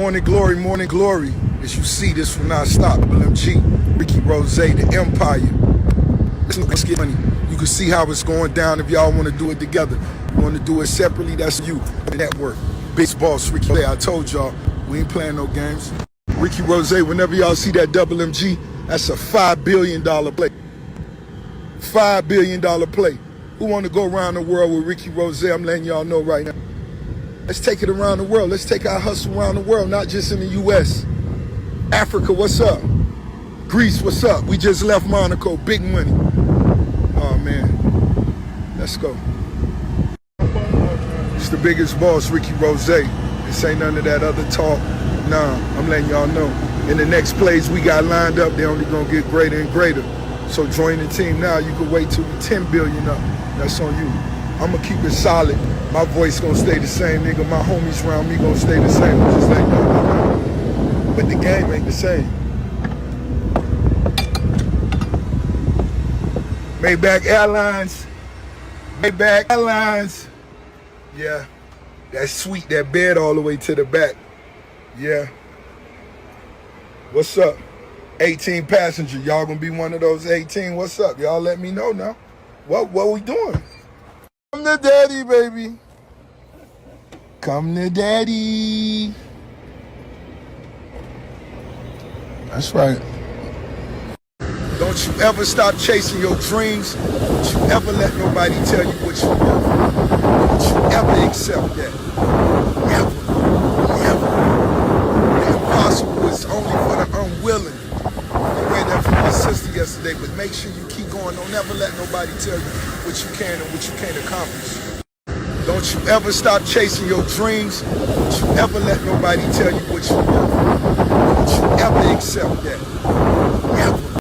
morning glory. As you see, this will not stop. LMG, Ricky Rose, the Empire. Let's get money. You can see how it's going down if y'all want to do it together. You want to do it separately, that's you. The network. Big boss, Ricky Rose. I told y'all, we ain't playing no games. Ricky Rose, whenever y'all see that double MG, that's a $5 billion play. $5 billion play. Who want to go around the world with Ricky Rose? I'm letting y'all know right now. Let's take it around the world. Let's take our hustle around the world, not just in the U.S. Africa, what's up? Greece, what's up? We just left Monaco, big money. Oh, man. Let's go. It's the biggest boss, Ricky Rose. This ain't none of that other talk. Nah, I'm letting y'all know. In the next plays we got lined up, they're only going to get greater and greater. So join the team now. You can wait till we 10 billion up. That's on you. I'm going to keep it solid. My voice going to stay the same, nigga. My homies around me going to stay the same. I'm just letting y'all know. But the game ain't the same. Maybach Airlines. Yeah. That's sweet. That bed all the way to the back. Yeah. What's up? 18 passenger. Y'all gonna be one of those 18. What's up? Y'all let me know now. What we doing? Come to daddy, baby. Come to daddy. That's right. Don't you ever stop chasing your dreams. Don't you ever let nobody tell you what you're worth. Don't you ever accept that. Never. The impossible is only for the unwilling. I read that from my sister yesterday, but make sure you keep going. Don't ever let nobody tell you what you can and what you can't accomplish. Don't you ever stop chasing your dreams. Don't you ever let nobody tell you what you're worth. Don't you ever accept that.